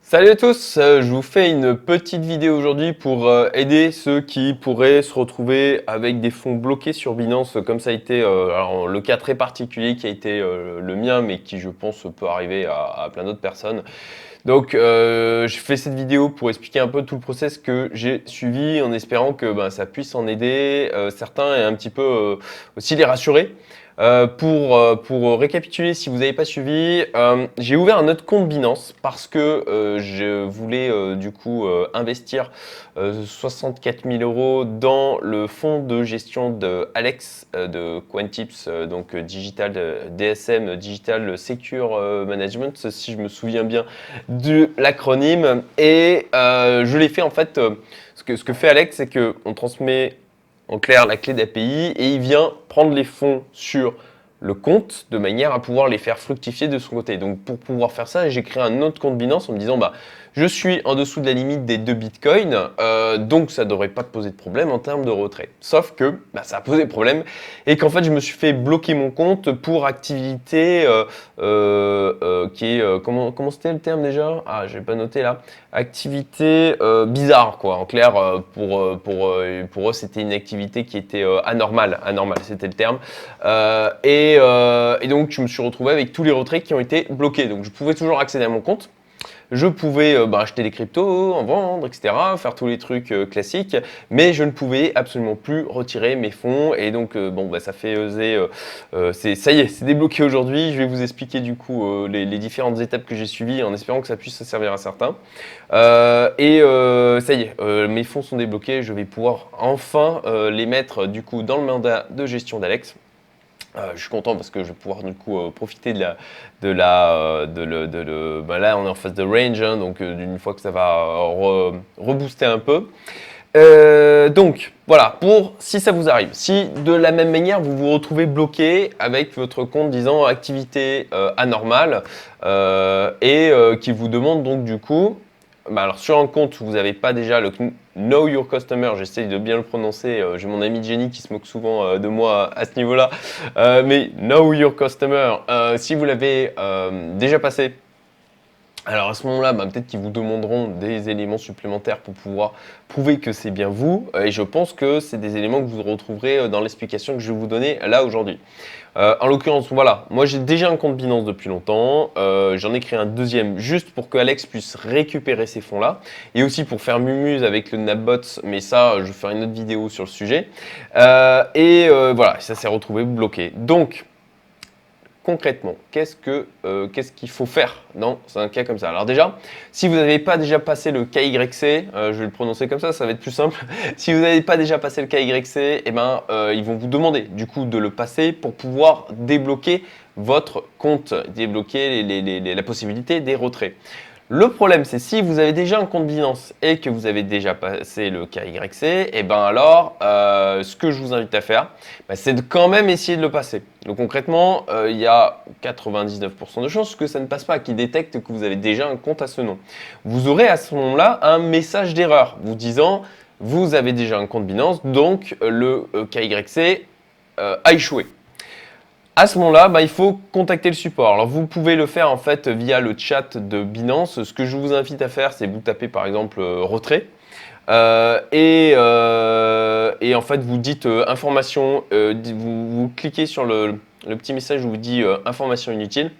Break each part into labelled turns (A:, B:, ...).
A: Salut à tous, je vous fais une petite vidéo aujourd'hui pour aider ceux qui pourraient se retrouver avec des fonds bloqués sur Binance, comme ça a été alors, le cas très particulier qui a été le mien, mais qui je pense peut arriver à plein d'autres personnes. Donc je fais cette vidéo pour expliquer un peu tout le process que j'ai suivi en espérant que ça puisse en aider certains et un petit peu aussi les rassurer. Pour récapituler, si vous n'avez pas suivi, j'ai ouvert un autre compte Binance parce que je voulais du coup investir 64 000 euros dans le fonds de gestion de Alex de Quantips, donc Digital DSM, Digital Secure Management, si je me souviens bien de l'acronyme. Et je l'ai fait en fait, ce que fait Alex, c'est qu'on transmet en clair la clé d'API et il vient prendre les fonds sur le compte de manière à pouvoir les faire fructifier de son côté. Donc pour pouvoir faire ça, j'ai créé un autre compte Binance en me disant je suis en dessous de la limite des 2 bitcoins, donc ça ne devrait pas te poser de problème en termes de retrait. Sauf que ça a posé problème et qu'en fait je me suis fait bloquer mon compte pour activité qui est comment c'était le terme déjà? Ah, j'ai pas noté là. Activité bizarre quoi. En clair, pour eux c'était une activité qui était anormale, c'était le terme. Et donc je me suis retrouvé avec tous les retraits qui ont été bloqués. Donc je pouvais toujours accéder à mon compte. Je pouvais acheter des cryptos, en vendre, etc., faire tous les trucs classiques, mais je ne pouvais absolument plus retirer mes fonds. Et donc, ça fait ça y est, c'est débloqué aujourd'hui. Je vais vous expliquer du coup les différentes étapes que j'ai suivies en espérant que ça puisse servir à certains. Ça y est, mes fonds sont débloqués. Je vais pouvoir enfin les mettre du coup dans le mandat de gestion d'Alex. Je suis content parce que je vais pouvoir du coup profiter là on est en phase de range, hein, donc d'une fois que ça va rebooster un peu. Donc voilà, si ça vous arrive, si de la même manière vous vous retrouvez bloqué avec votre compte disant activité anormale qui vous demande donc du coup alors sur un compte où vous n'avez pas déjà le Know Your Customer, j'essaie de bien le prononcer, j'ai mon ami Jenny qui se moque souvent de moi à ce niveau-là, mais Know Your Customer, si vous l'avez déjà passé, alors à ce moment-là, peut-être qu'ils vous demanderont des éléments supplémentaires pour pouvoir prouver que c'est bien vous, et je pense que c'est des éléments que vous retrouverez dans l'explication que je vais vous donner là aujourd'hui. En l'occurrence, voilà, moi j'ai déjà un compte Binance depuis longtemps, j'en ai créé un deuxième juste pour que Alex puisse récupérer ces fonds-là, et aussi pour faire mumuse avec le Napbot, mais ça, je ferai une autre vidéo sur le sujet. Voilà, ça s'est retrouvé bloqué. Donc, concrètement, qu'est-ce qu'il faut faire dans un cas comme ça? Alors déjà, si vous n'avez pas déjà passé le KYC, je vais le prononcer comme ça va être plus simple. Si vous n'avez pas déjà passé le KYC, ils vont vous demander du coup de le passer pour pouvoir débloquer votre compte, débloquer la possibilité des retraits. Le problème, c'est si vous avez déjà un compte Binance et que vous avez déjà passé le KYC, ce que je vous invite à faire, c'est de quand même essayer de le passer. Donc concrètement, il y a 99% de chances que ça ne passe pas, qu'il détecte que vous avez déjà un compte à ce nom. Vous aurez à ce moment-là un message d'erreur vous disant « Vous avez déjà un compte Binance, donc le KYC a échoué ». À ce moment-là, il faut contacter le support. Alors, vous pouvez le faire en fait via le chat de Binance. Ce que je vous invite à faire, c'est vous taper par exemple retrait. En fait, vous dites information, vous cliquez sur le petit message où vous dit information inutile.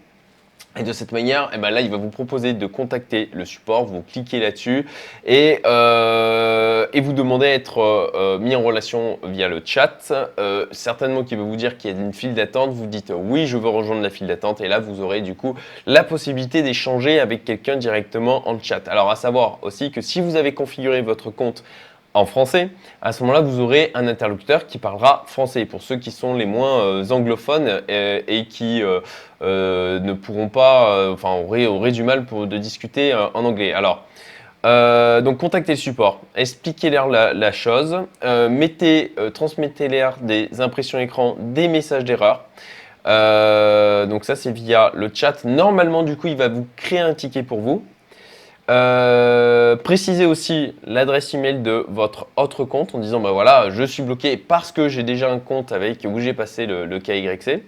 A: Et de cette manière, là, il va vous proposer de contacter le support. Vous cliquez là-dessus et vous demandez à être mis en relation via le chat. Certainement qu'il va vous dire qu'il y a une file d'attente. Vous dites oui, je veux rejoindre la file d'attente. Et là, vous aurez du coup la possibilité d'échanger avec quelqu'un directement en chat. Alors, à savoir aussi que si vous avez configuré votre compte en français, à ce moment-là, vous aurez un interlocuteur qui parlera français pour ceux qui sont les moins anglophones et qui ne pourront pas, auraient du mal de discuter en anglais. Alors, donc contactez le support, expliquez-leur la chose, transmettez-leur des impressions écran, des messages d'erreur. Donc ça, c'est via le chat. Normalement, du coup, il va vous créer un ticket pour vous. Précisez aussi l'adresse email de votre autre compte en disant voilà, je suis bloqué parce que j'ai déjà un compte où j'ai passé le KYC.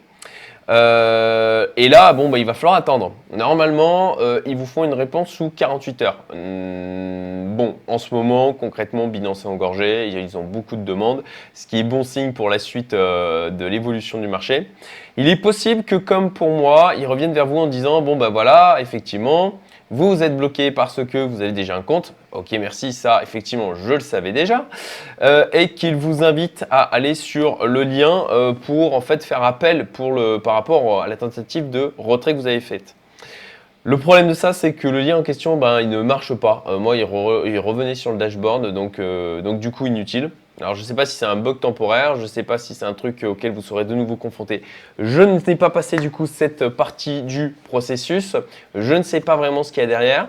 A: Et là, bon, il va falloir attendre. Normalement, ils vous font une réponse sous 48 heures. Bon, en ce moment, concrètement, Binance est engorgé, ils ont beaucoup de demandes, ce qui est bon signe pour la suite de l'évolution du marché. Il est possible que, comme pour moi, ils reviennent vers vous en disant, bon, voilà, effectivement, vous êtes bloqué parce que vous avez déjà un compte. Ok, merci, ça, effectivement, je le savais déjà. Et qu'il vous invite à aller sur le lien pour en fait faire appel par rapport à la tentative de retrait que vous avez faite. Le problème de ça, c'est que le lien en question, il ne marche pas. Moi, il revenait sur le dashboard, donc du coup inutile. Alors, je ne sais pas si c'est un bug temporaire, je ne sais pas si c'est un truc auquel vous serez de nouveau confronté. Je ne sais pas passé du coup cette partie du processus. Je ne sais pas vraiment ce qu'il y a derrière.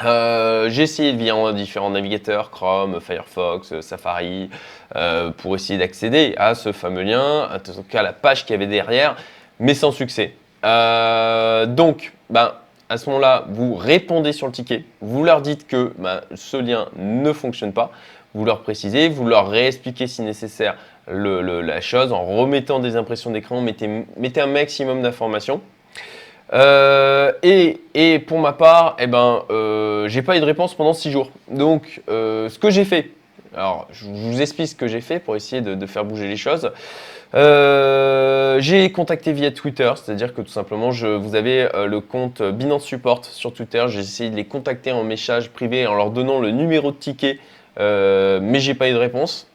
A: J'ai essayé via différents navigateurs, Chrome, Firefox, Safari, pour essayer d'accéder à ce fameux lien, en tout cas la page qu'il y avait derrière, mais sans succès. Donc, à ce moment-là, vous répondez sur le ticket, vous leur dites que ce lien ne fonctionne pas, vous leur précisez, vous leur réexpliquez si nécessaire la chose en remettant des impressions d'écran, mettez un maximum d'informations. Et pour ma part, j'ai pas eu de réponse pendant 6 jours. Donc, ce que j'ai fait, alors je vous explique ce que j'ai fait pour essayer de faire bouger les choses. J'ai contacté via Twitter, c'est-à-dire que tout simplement, vous avez le compte Binance Support sur Twitter. J'ai essayé de les contacter en message privé en leur donnant le numéro de ticket, mais j'ai pas eu de réponse.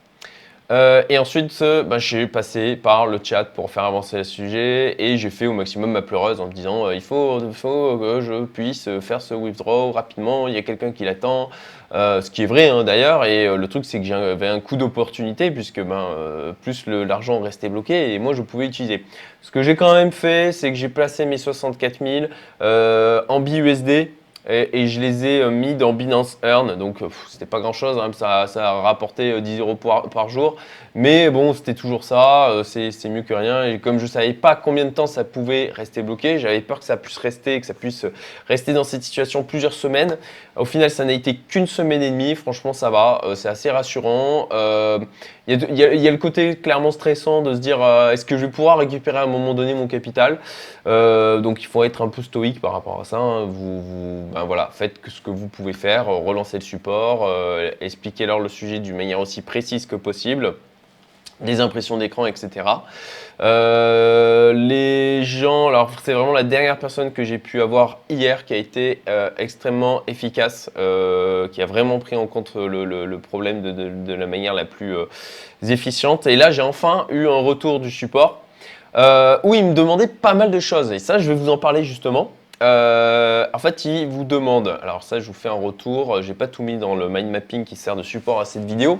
A: Et ensuite, j'ai passé par le chat pour faire avancer le sujet et j'ai fait au maximum ma pleureuse en me disant il faut que je puisse faire ce withdraw rapidement, il y a quelqu'un qui l'attend, ce qui est vrai d'ailleurs. Et le truc, c'est que j'avais un coup d'opportunité puisque plus l'argent restait bloqué et moi je pouvais l'utiliser. Ce que j'ai quand même fait, c'est que j'ai placé mes 64 000 en BUSD. Et je les ai mis dans Binance Earn, donc c'était pas grand chose, ça a rapporté 10 euros par jour, mais bon, c'était toujours ça, c'est mieux que rien. Et comme je savais pas combien de temps ça pouvait rester bloqué, j'avais peur que ça puisse rester dans cette situation plusieurs semaines. Au final, ça n'a été qu'une semaine et demie, franchement, ça va, c'est assez rassurant. Il y a le côté clairement stressant de se dire est-ce que je vais pouvoir récupérer à un moment donné mon capital. Donc il faut être un peu stoïque par rapport à ça. Voilà, faites ce que vous pouvez faire, relancez le support, expliquez-leur le sujet d'une manière aussi précise que possible, des impressions d'écran, etc. Les gens, alors c'est vraiment la dernière personne que j'ai pu avoir hier qui a été extrêmement efficace, qui a vraiment pris en compte le problème de la manière la plus efficiente. Et là, j'ai enfin eu un retour du support où il me demandait pas mal de choses. Et ça, je vais vous en parler justement. En fait, il vous demande, alors ça je vous fais un retour, j'ai pas tout mis dans le mind mapping qui sert de support à cette vidéo,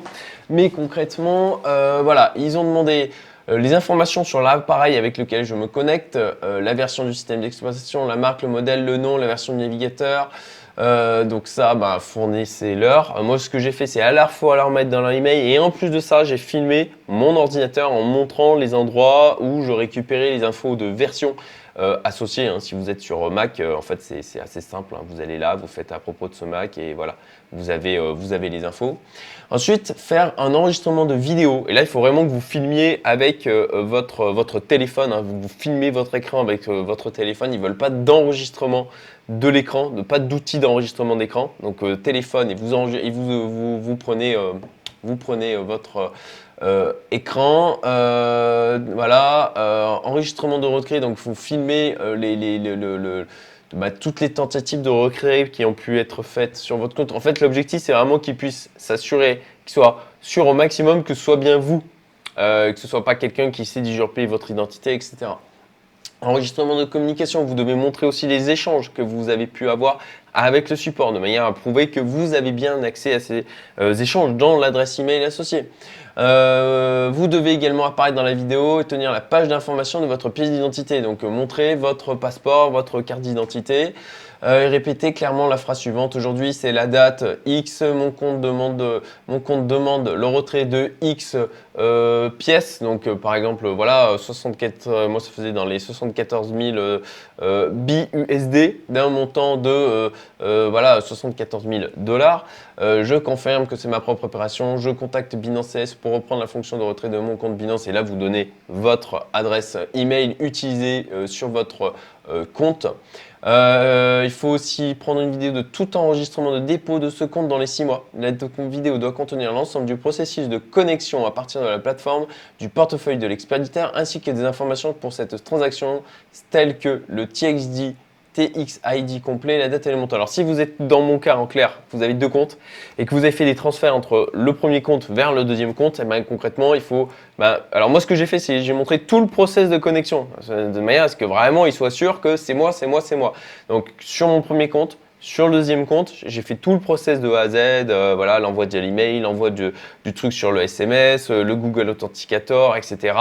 A: mais concrètement, voilà, ils ont demandé les informations sur l'appareil avec lequel je me connecte, la version du système d'exploitation, la marque, le modèle, le nom, la version du navigateur. Donc ça, fournissez-leur. Moi, ce que j'ai fait, c'est à la fois leur mettre dans leur email et en plus de ça, j'ai filmé mon ordinateur en montrant les endroits où je récupérais les infos de version associées. Si vous êtes sur Mac, en fait, c'est assez simple. Vous allez là, vous faites à propos de ce Mac et voilà, vous avez les infos. Ensuite, faire un enregistrement de vidéo. Et là, il faut vraiment que vous filmiez avec votre téléphone. Vous filmez votre écran avec votre téléphone. Ils ne veulent pas d'enregistrement de l'écran, pas d'outil d'enregistrement d'écran. Donc téléphone et vous prenez votre écran, enregistrement de recré. Donc vous filmez toutes les tentatives de recré qui ont pu être faites sur votre compte. En fait, l'objectif c'est vraiment qu'ils puissent s'assurer qu'il soit sûr au maximum que ce soit bien vous, que ce soit pas quelqu'un qui sait d'usurper votre identité, etc. Enregistrement de communication, vous devez montrer aussi les échanges que vous avez pu avoir avec le support, de manière à prouver que vous avez bien accès à ces échanges dans l'adresse email associée. Vous devez également apparaître dans la vidéo et tenir la page d'information de votre pièce d'identité, donc montrer votre passeport, votre carte d'identité. et répétez clairement la phrase suivante. Aujourd'hui, c'est la date X, mon compte demande le retrait de X pièces. Donc, par exemple, voilà, 64, moi ça faisait dans les 74 000 BUSD d'un montant de voilà, 74 000 dollars. Je confirme que c'est ma propre opération. Je contacte Binance CS pour reprendre la fonction de retrait de mon compte Binance. Et là, vous donnez votre adresse email utilisée sur votre compte. Il faut aussi prendre une vidéo de tout enregistrement de dépôt de ce compte dans les 6 mois. La vidéo doit contenir l'ensemble du processus de connexion à partir de la plateforme, du portefeuille de l'expéditeur, ainsi que des informations pour cette transaction, telles que le TXID complet, la date et le montant. Alors si vous êtes dans mon cas en clair, vous avez 2 comptes et que vous avez fait des transferts entre le premier compte vers le deuxième compte, et bien concrètement il faut… alors moi ce que j'ai fait c'est j'ai montré tout le process de connexion de manière à ce que vraiment il soit sûr que c'est moi, c'est moi, c'est moi. Donc sur mon premier compte, sur le deuxième compte, j'ai fait tout le process de A à Z, voilà, l'envoi de l'email, l'envoi du truc sur le SMS, le Google Authenticator, etc.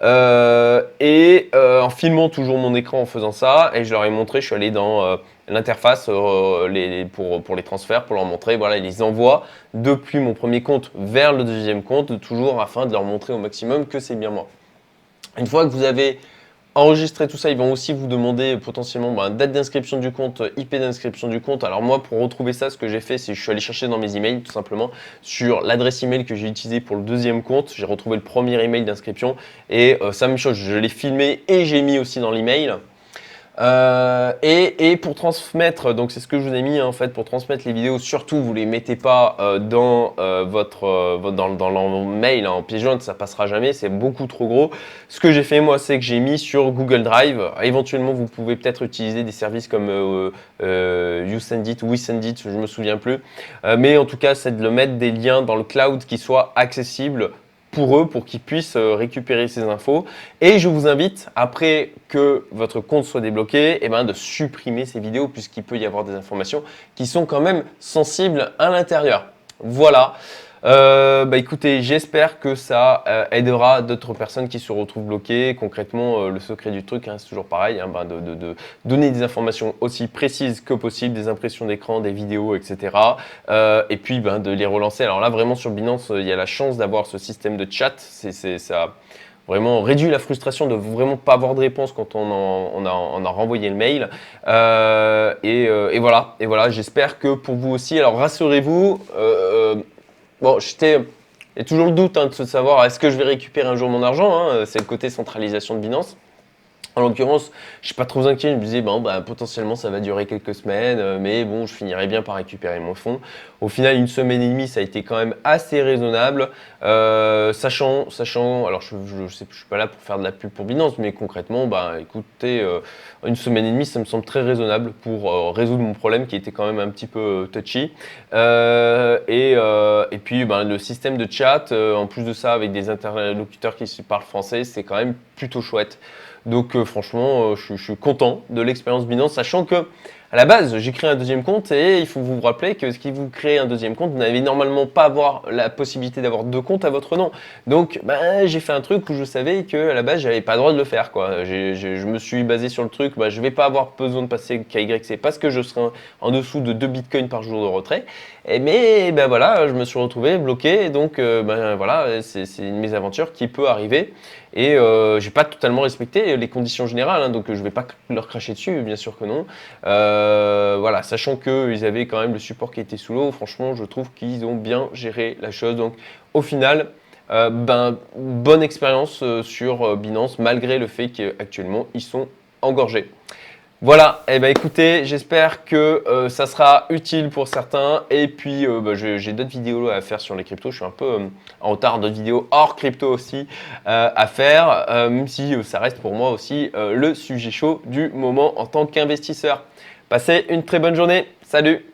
A: En filmant toujours mon écran en faisant ça, et je leur ai montré, je suis allé dans l'interface pour les transferts, pour leur montrer, voilà, ils les envoient depuis mon premier compte vers le deuxième compte, toujours afin de leur montrer au maximum que c'est bien moi. Une fois que vous avez enregistrer tout ça, ils vont aussi vous demander potentiellement date d'inscription du compte, IP d'inscription du compte. Alors moi, pour retrouver ça, ce que j'ai fait, c'est que je suis allé chercher dans mes emails, tout simplement, sur l'adresse email que j'ai utilisée pour le deuxième compte. J'ai retrouvé le premier email d'inscription et ça, même chose, je l'ai filmé et j'ai mis aussi dans l'email. Et pour transmettre, donc c'est ce que je vous ai mis en fait, pour transmettre les vidéos, surtout vous les mettez pas dans dans mail en pièce jointe, ça passera jamais, c'est beaucoup trop gros. Ce que j'ai fait moi, c'est que j'ai mis sur Google Drive. Éventuellement, vous pouvez peut-être utiliser des services comme YouSendIt ou WeSendIt, je me souviens plus. Mais en tout cas, c'est de le mettre des liens dans le cloud qui soient accessibles pour eux, pour qu'ils puissent récupérer ces infos. Et je vous invite, après que votre compte soit débloqué, de supprimer ces vidéos puisqu'il peut y avoir des informations qui sont quand même sensibles à l'intérieur. Voilà. Écoutez, j'espère que ça aidera d'autres personnes qui se retrouvent bloquées. Concrètement, le secret du truc, c'est toujours pareil, de donner des informations aussi précises que possible, des impressions d'écran, des vidéos, etc. Et puis de les relancer. Alors là, vraiment sur Binance, il y a la chance d'avoir ce système de chat. Ça vraiment réduit la frustration de vraiment pas avoir de réponse quand on a renvoyé le mail. Et voilà, j'espère que pour vous aussi. Alors rassurez-vous. Bon, il y a toujours le doute de se savoir est-ce que je vais récupérer un jour mon argent. C'est le côté centralisation de Binance. En l'occurrence, je ne suis pas trop inquiet. Je me disais, potentiellement, ça va durer quelques semaines, mais bon, je finirai bien par récupérer mon fonds. Au final, 1 semaine et demie, ça a été quand même assez raisonnable. Sachant, alors je ne suis pas là pour faire de la pub pour Binance, mais concrètement, écoutez, 1 semaine et demie, ça me semble très raisonnable pour résoudre mon problème qui était quand même un petit peu touchy. Et puis, le système de chat, en plus de ça, avec des interlocuteurs qui parlent français, c'est quand même plutôt chouette. Donc franchement, je suis content de l'expérience Binance, sachant que à la base, j'ai créé un deuxième compte et il faut vous rappeler que si vous créez un deuxième compte, vous n'avez normalement pas avoir la possibilité d'avoir 2 comptes à votre nom. Donc j'ai fait un truc où je savais qu'à la base, j'avais pas le droit de le faire, quoi. Je me suis basé sur le truc, je vais pas avoir besoin de passer KYC parce que je serai en dessous de 2 bitcoins par jour de retrait. Mais voilà, je me suis retrouvé bloqué, donc voilà, c'est une mésaventure qui peut arriver. Et j'ai pas totalement respecté les conditions générales, donc je vais pas leur cracher dessus, bien sûr que non. Voilà, sachant qu'ils avaient quand même le support qui était sous l'eau, franchement, je trouve qu'ils ont bien géré la chose. Donc au final, bonne expérience sur Binance, malgré le fait qu'actuellement ils sont engorgés. Voilà, écoutez, j'espère que ça sera utile pour certains. Et puis, j'ai d'autres vidéos à faire sur les cryptos. Je suis un peu en retard, d'autres vidéos hors crypto aussi à faire, même si ça reste pour moi aussi le sujet chaud du moment en tant qu'investisseur. Passez une très bonne journée. Salut!